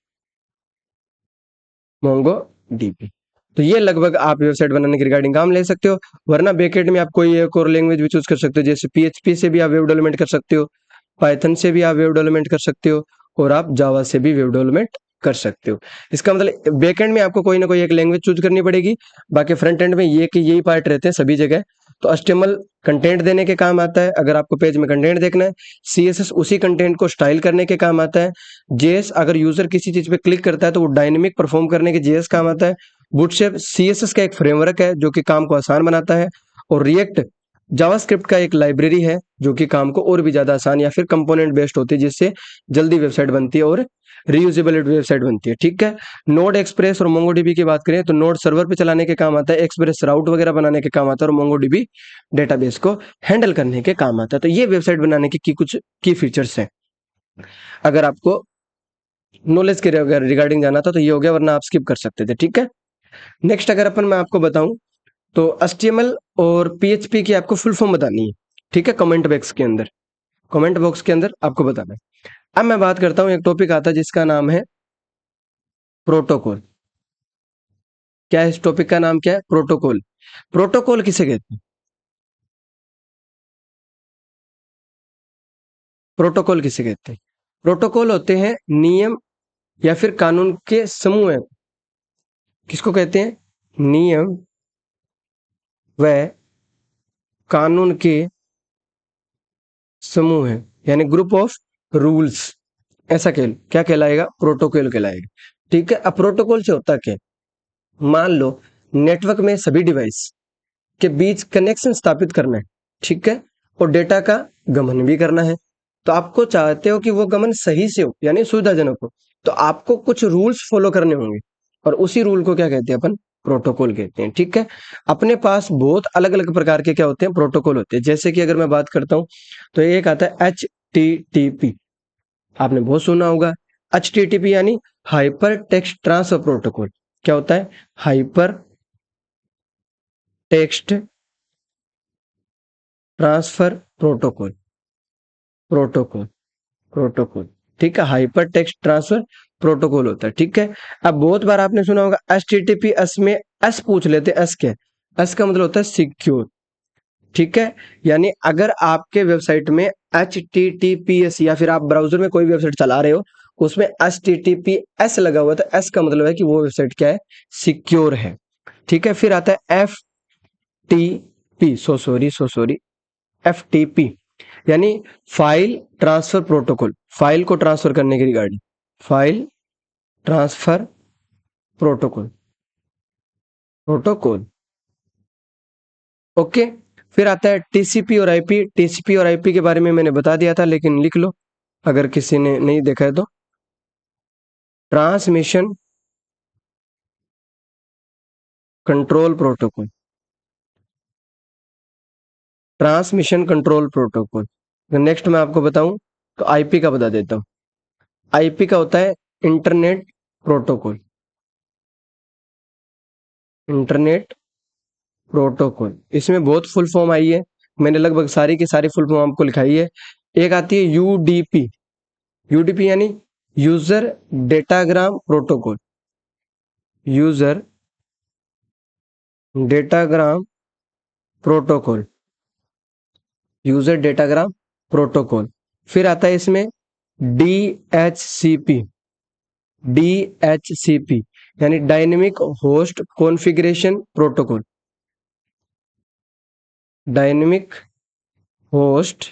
तो ये लगभग आप वेबसाइट बनाने के रिगार्डिंग काम ले सकते हो। वरना बैकएंड में आप कोई एक और लैंग्वेज भी चूज कर सकते हो, जैसे PHP से भी आप वेब डेवलपमेंट कर सकते हो, पाइथन से भी आप वेब डेवलपमेंट कर सकते हो, और आप जावा से भी वेब डेवलपमेंट कर सकते हो। इसका मतलब बैकएंड में आपको कोई ना कोई एक लैंग्वेज चूज करनी पड़ेगी। बाकी फ्रंट एंड में ये कि यही पार्ट रहते हैं सभी जगह। तो HTML कंटेंट देने के काम आता है, अगर आपको पेज में कंटेंट देखना है। CSS उसी कंटेंट को स्टाइल करने के काम आता है। JS अगर यूजर किसी चीज पे क्लिक करता है तो वो डायनेमिक परफॉर्म करने के JS काम आता है। बूटस्ट्रैप CSS का एक फ्रेमवर्क है जो कि काम को आसान बनाता है। और रिएक्ट जावास्क्रिप्ट का एक लाइब्रेरी है जो कि काम को और भी ज्यादा आसान या फिर कंपोनेंट बेस्ड होती है, जिससे जल्दी वेबसाइट बनती है और रीयूजेबल वेबसाइट बनती है। ठीक है, नोड, एक्सप्रेस और मोंगोडीबी की बात करें तो नोड सर्वर पे चलाने के काम आता है, एक्सप्रेस राउट वगैरह बनाने के काम आता है, और मोंगोडीबी डेटाबेस को हैंडल करने के काम आता है। तो ये वेबसाइट बनाने की कुछ की फीचर्स हैं। अगर आपको नॉलेज के रिगार्डिंग जाना था तो ये हो गया, वरना आप स्किप कर सकते थे। ठीक है, नेक्स्ट अगर मैं आपको बताऊं तो HTML और PHP की आपको फुल फॉर्म बतानी है। ठीक है, कमेंट बॉक्स के अंदर आपको बताना है। अब मैं बात करता हूं, एक टॉपिक आता है जिसका नाम है प्रोटोकॉल। क्या है इस टॉपिक का नाम? क्या है? प्रोटोकॉल। प्रोटोकॉल किसे कहते हैं? प्रोटोकॉल किसे कहते हैं? प्रोटोकॉल होते हैं नियम या फिर कानून के समूह हैं। किसको कहते हैं? नियम व कानून के समूह है, यानी ग्रुप ऑफ रूल्स। ऐसा क्या कहलाएगा? प्रोटोकॉल कहलाएगा। ठीक है, अब प्रोटोकॉल से होता क्या है? मान लो नेटवर्क में सभी डिवाइस के बीच कनेक्शन स्थापित करना है, ठीक है, और डेटा का गमन भी करना है। तो आपको चाहते हो कि वो गमन सही से हो, यानी सुविधाजनक हो, तो आपको कुछ रूल्स फॉलो करने होंगे, और उसी रूल को क्या कहते हैं अपन? प्रोटोकॉल कहते हैं। ठीक है, अपने पास बहुत अलग अलग प्रकार के क्या होते हैं? प्रोटोकॉल होते हैं। जैसे कि अगर मैं बात करता हूं तो एक आता है HTTP, आपने बहुत सुना होगा। HTTP यानी हाइपर टेक्स्ट ट्रांसफर प्रोटोकॉल। क्या होता है? Hyper text transfer protocol. Protocol protocol ठीक है, हाइपर टेक्स्ट ट्रांसफर प्रोटोकॉल होता है। ठीक है, अब बहुत बार आपने सुना होगा HTTP, एस में एस पूछ लेते हैं। एस क्या है? एस का मतलब होता है सिक्योर। ठीक है, यानी अगर आपके वेबसाइट में HTTPS या फिर आप ब्राउजर में कोई वेबसाइट चला रहे हो उसमें HTTPS लगा हुआ, तो एस का मतलब है कि वो वेबसाइट क्या है? सिक्योर है। ठीक है, फिर आता है FTP, सो सॉरी, FTP यानी फाइल ट्रांसफर प्रोटोकॉल। फाइल को ट्रांसफर करने की regarding, file transfer protocol. Protocol okay. फिर आता है TCP और IP। TCP और IP के बारे में मैंने बता दिया था, लेकिन लिख लो अगर किसी ने नहीं देखा है तो। Transmission control protocol. Transmission control protocol. Next मैं आपको बताऊं तो IP का बता देता हूं। IP का होता है इंटरनेट प्रोटोकॉल। इंटरनेट प्रोटोकॉल, इसमें बहुत फुल फॉर्म आई है, मैंने लगभग सारी की सारी फुल फॉर्म आपको लिखाई है। एक आती है UDP। UDP यानी user datagram protocol. User datagram protocol. User datagram protocol. फिर आता है इसमें DHCP। DHCP यानी dynamic host configuration protocol. Dynamic host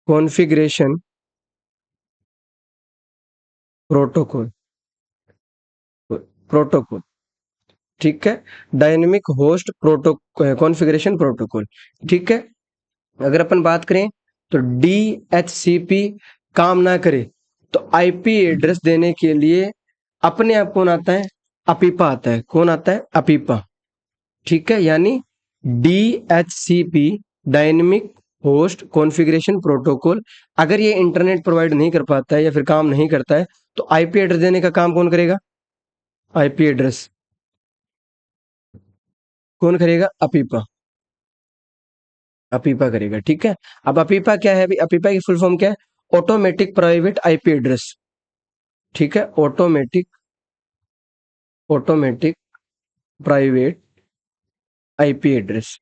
configuration protocol. Protocol ठीक है, डायनेमिक होस्ट कॉन्फ़िगरेशन प्रोटोकॉल। ठीक है, अगर अपन बात करें तो DHCP काम ना करे तो IP एड्रेस देने के लिए अपने आप कौन आता है? अपीपा आता है। कौन आता है? अपीपा। ठीक है, यानी DHCP dynamic host configuration protocol. अगर ये इंटरनेट प्रोवाइड नहीं कर पाता है या फिर काम नहीं करता है, तो आईपी एड्रेस देने का काम कौन करेगा? आईपी एड्रेस कौन करेगा? अपीपा। अपीपा करेगा, ठीक है। अब अपीपा क्या है? अभी अपीपा की फुल फॉर्म क्या है? ऑटोमेटिक प्राइवेट आईपी एड्रेस, ठीक है। Automatic automatic private IP address,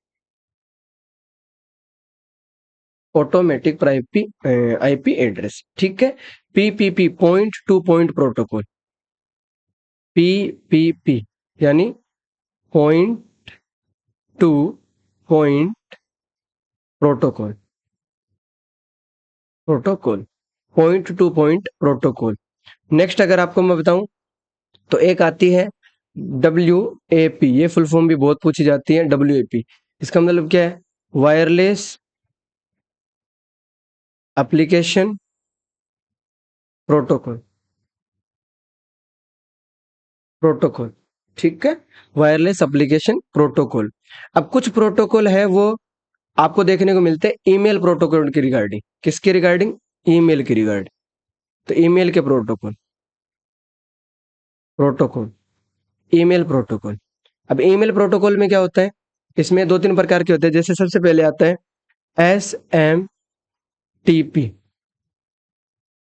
automatic private IP address, ठीक है। PPP point to point protocol, PPP यानी point to point protocol, protocol point to point protocol. Next अगर आपको मैं बताऊं तो एक आती है डब्ल्यू ए पी। ये फुल फॉर्म भी बहुत पूछी जाती है, डब्ल्यू ए पी। इसका मतलब क्या है? वायरलेस एप्लीकेशन प्रोटोकॉल, प्रोटोकॉल, ठीक है। Wireless application protocol. अब कुछ प्रोटोकॉल है वो आपको देखने को मिलते हैं ईमेल प्रोटोकॉल की रिगार्डिंग। किसके रिगार्डिंग? ईमेल की रिगार्डिंग। तो ईमेल के प्रोटोकॉल, प्रोटोकॉल, ईमेल प्रोटोकॉल। अब ईमेल प्रोटोकॉल में क्या होता है? इसमें दो तीन प्रकार के होते हैं। जैसे सबसे पहले आता है S M T P.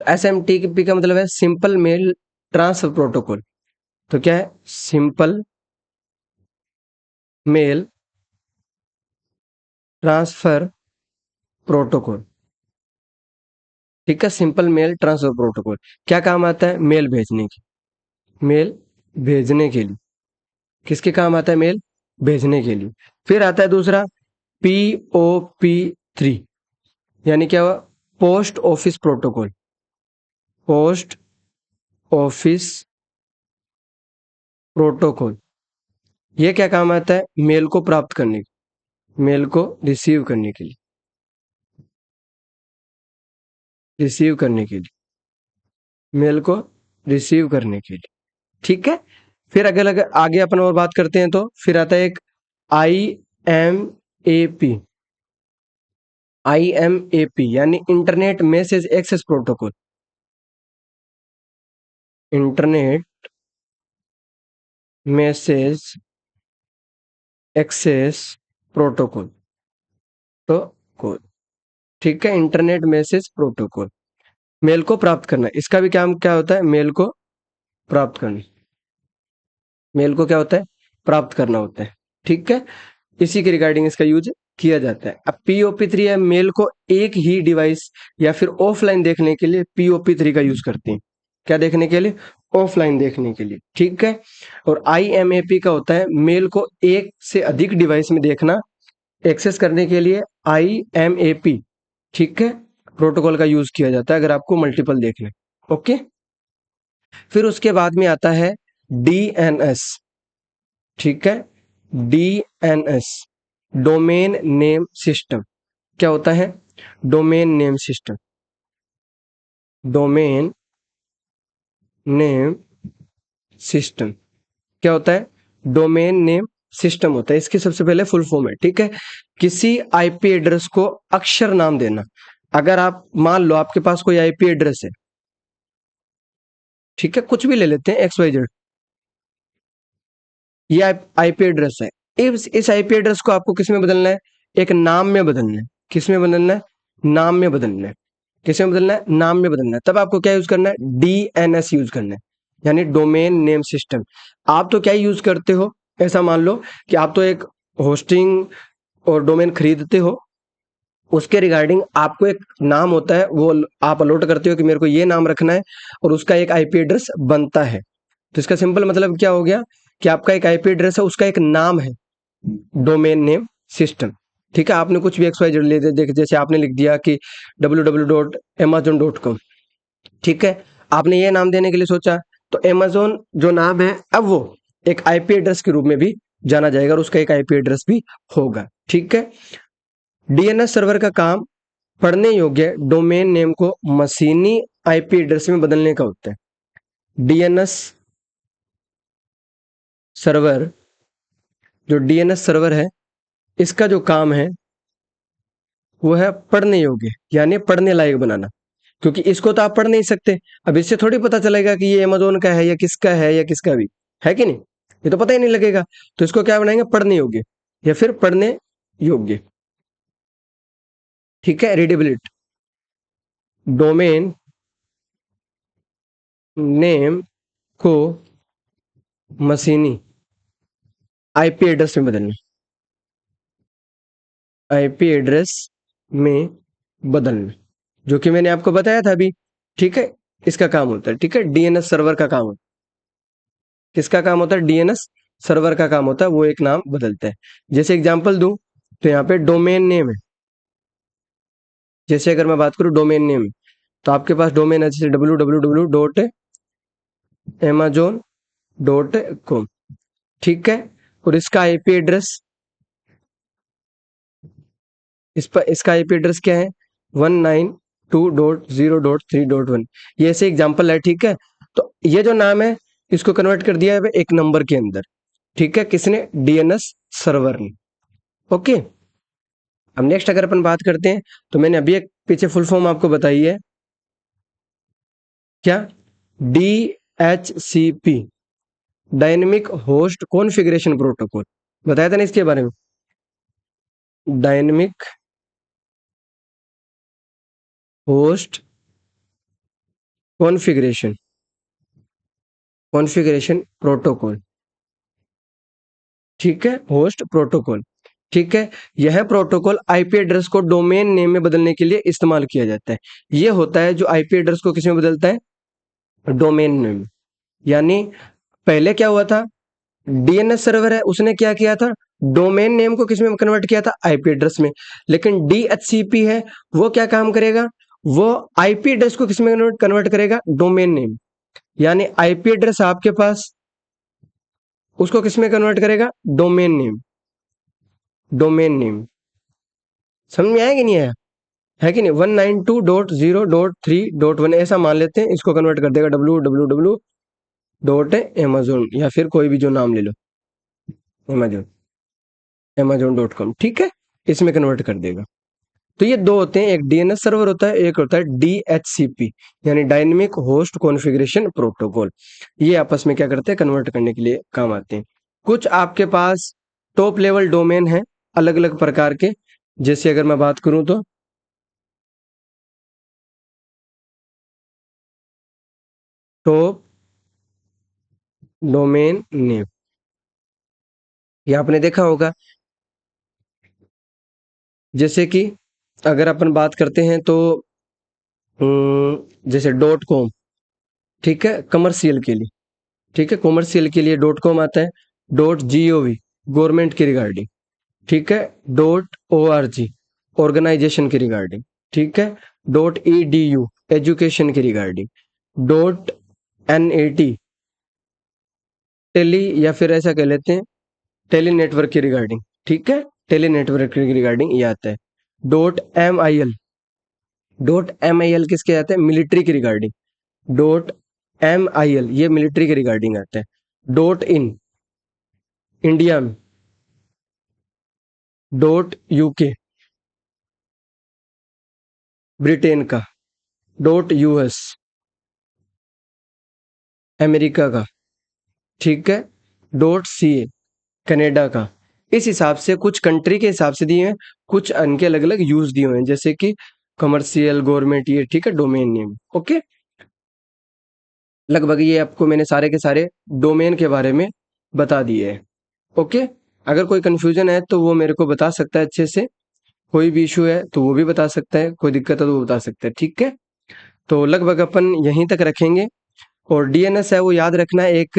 S M T P का मतलब है सिंपल मेल ट्रांसफर प्रोटोकॉल। तो क्या है? सिंपल मेल ट्रांसफर प्रोटोकॉल, ठीक है। सिंपल मेल ट्रांसफर प्रोटोकॉल क्या काम आता है? मेल भेजने की, मेल भेजने के लिए। किसके काम आता है? मेल भेजने के लिए। फिर आता है दूसरा POP3, यानी क्या हुआ? Post office protocol, post office protocol. ये क्या काम आता है? मेल को प्राप्त करने, मेल को रिसीव करने के लिए, रिसीव करने के लिए, मेल को रिसीव करने के लिए, ठीक है। फिर अगर अगर आगे अपन और बात करते हैं तो फिर आता है एक IMAP, IMAP यानी internet message access protocol, internet message access protocol, तो को ठीक है। इंटरनेट मैसेज प्रोटोकॉल, मेल को प्राप्त करना। इसका भी काम क्या होता है? मेल को प्राप्त करना, मेल को क्या होता है? प्राप्त करना होता है, ठीक है। इसी के रिगार्डिंग इसका यूज किया जाता है। अब POP3 है, मेल को एक ही डिवाइस या फिर ऑफलाइन देखने के लिए POP3 का यूज करते हैं। क्या देखने के लिए? ऑफलाइन देखने के लिए, ठीक है। और IMAP का होता है मेल को एक से अधिक डिवाइस में देखना, एक्सेस करने के लिए IMAP, ठीक है, प्रोटोकॉल का यूज किया जाता है अगर आपको मल्टीपल देखना है। ओके। फिर उसके बाद में आता है DNS, ठीक है। DNS domain name system. क्या होता है? Domain name system, domain name system क्या होता है? डोमेन नेम सिस्टम होता है। इसकी सबसे पहले फुल फॉर्म है, ठीक है। किसी आईपी एड्रेस को अक्षर नाम देना। अगर आप मान लो आपके पास कोई आईपी एड्रेस है, ठीक है, कुछ भी ले लेते हैं XYZ, ये आईपी एड्रेस है। इस आईपी एड्रेस को आपको किस में बदलना है? एक नाम में बदलना है। किस में बदलना है? नाम में बदलना है। किस में बदलना है? नाम में बदलना है। तब आपको क्या यूज करना है? DNS यूज करना है, यानी डोमेन नेम सिस्टम। आप तो क्या यूज करते हो? ऐसा मान लो कि आप तो एक होस्टिंग और डोमेन खरीदते हो, उसके रिगार्डिंग आपको एक नाम होता है, वो आप अलॉट करते हो कि मेरे को ये नाम रखना है, और उसका एक आईपी एड्रेस बनता है। तो इसका सिंपल मतलब क्या हो गया कि आपका एक आईपी एड्रेस है, उसका एक नाम है, डोमेन नेम सिस्टम, ठीक है। आपने कुछ भी XYZ ले देख, जैसे आपने लिख दिया कि www.amazon.com, ठीक है। आपने ये नाम देने के लिए सोचा, तो Amazon जो नाम है अब वो एक आईपी एड्रेस के रूप में भी जाना जाएगा और उसका एक आईपी एड्रेस भी होगा, ठीक है। DNS सर्वर का काम पढ़ने योग्य डोमेन नेम को मशीनी आईपी एड्रेस में बदलने का होता है। DNS सर्वर, जो DNS सर्वर है, इसका जो काम है वो है पढ़ने योग्य, यानी पढ़ने लायक बनाना, क्योंकि इसको तो आप पढ़ नहीं सकते। अब इससे थोड़ी पता चलेगा कि ये अमेज़न का है या किसका है या किसका भी, है कि नहीं? ये तो पता ही नहीं लगेगा। तो इसको क्या बनाएँगे? पढ़ने योग्य या फिर पढ़ने योग्य। ठीक है? रीडेबिलिटी, डोमेन नेम को मशीनी आईपी एड्रेस में बदलना, आईपी एड्रेस में बदलना, जो कि मैंने आपको बताया था अभी। ठीक है? इसका काम होता है। ठीक है? डीएनएस सर्वर का काम होता है। किसका काम होता है? डीएनएस सर्वर का काम होता है, वो एक नाम बदलता है। जैसे एग्जांपल दूं तो यहाँ पे डोमेन नेम है। जैसे अगर मैं बात करूं डोमेन नेम, तो आपके पास डोमेन है जैसे www.amazon.com। ठीक है? और इसका आईपी एड्रेस, इसका आईपी एड्रेस क्या है? 192.0.3.1। ये ऐसे एग्जांपल है। ठीक है? तो ये जो नाम है, इसको कन्वर्ट कर दिया है एक नंबर के अंदर। ठीक है? किसने? डीएनएस सर्वर ने। ओके। अब नेक्स्ट अगर अपन बात करते हैं, तो मैंने अभी एक पीछे फुल फॉर्म आपको बताई है, क्या? DHCP, dynamic host configuration protocol. बताया था ना इसके बारे में? Dynamic host configuration protocol. ठीक है? Host protocol. ठीक है? यह प्रोटोकॉल आईपी एड्रेस को डोमेन नेम में बदलने के लिए इस्तेमाल किया जाता है। ये होता है जो आईपी एड्रेस को किस में बदलता है? Domain name. यानी पहले क्या हुआ था? डीएनएस सर्वर है, उसने क्या किया था? डोमेन नेम को किस में कन्वर्ट किया था? आईपी एड्रेस में। लेकिन डीएचसीपी है, वो क्या काम करेगा? वो आईपी एड्रेस को किस में कन्वर्ट करेगा? Domain name. यानी आईपी एड्रेस आपके पास, उसको किस में कन्वर्ट करेगा? Domain name. डोमेन नेम समझ में आया कि नहीं आया? है कि नहीं? 192.0.3.1 ऐसा मान लेते हैं, इसको कन्वर्ट कर देगा www.amazon, या फिर कोई भी जो नाम ले लो, amazon.com। ठीक है? इसमें कन्वर्ट कर देगा। तो ये दो होते हैं, एक डीएनएस सर्वर होता है, एक होता है डीएचसीपी, यानी डायनेमिक होस्ट कॉन्फ़िगरेशन प्रोटोकॉल। ये आपस में क्या करते हैं? कन्वर्ट करने के लिए काम आते हैं। कुछ आपके पास टॉप लेवल डोमेन है अलग अलग प्रकार के। जैसे अगर मैं बात करूं तो टॉप डोमेन नेम, ये आपने देखा होगा। जैसे कि अगर अपन बात करते हैं तो जैसे .com, ठीक है? कमर्शियल के लिए। ठीक है? कॉमर्शियल के लिए .com आता है। .gov, गवर्नमेंट की रिगार्डिंग। ठीक है? .org, ऑर्गेनाइजेशन की रिगार्डिंग। ठीक है? .edu, एजुकेशन की रिगार्डिंग। .net, टेली, या फिर ऐसा कह लेते हैं टेली नेटवर्क की रिगार्डिंग। ठीक है? टेली नेटवर्क की रिगार्डिंग ये आता है। .mil, .mil किसके आता है? मिलिट्री की रिगार्डिंग। .mil ये मिलिट्री की रिगार्डिंग आता है। .in, इंडिया में। .uk, ब्रिटेन का। .us, अमेरिका का। ठीक है? .ca, कनाडा का। इस हिसाब से कुछ कंट्री के हिसाब से दिए हैं, कुछ इनके अलग अलग यूज दिए हुए हैं, जैसे कि कमर्शियल, गवर्नमेंट, ये। ठीक है? Domain name. ओके। लगभग ये आपको मैंने सारे के सारे डोमेन के बारे में बता दिए हैं। ओके। अगर कोई कंफ्यूजन है तो वो मेरे को बता सकता है अच्छे से। कोई भी इशू है तो वो भी बता सकता है, कोई दिक्कत है तो वो बता सकता है। ठीक है? तो लगभग अपन यहीं तक रखेंगे। और डीएनएस है वो याद रखना एक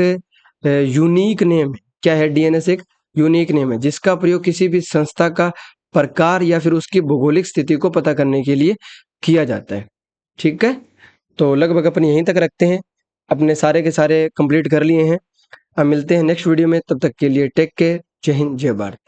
यूनिक नेम है। क्या है? डीएनएस एक यूनिक नेम है जिसका प्रयोग किसी भी संस्था का प्रकार या फिर उसकी भौगोलिक स्थिति को पता करने के लिए किया जाता है। ठीक है? तो लगभग अपन यहीं तक रखते हैं। अपने सारे के सारे कंप्लीट कर लिए हैं। अब मिलते हैं नेक्स्ट वीडियो में, तब तक के लिए टेक केयर। जय हिंद, जय भारत।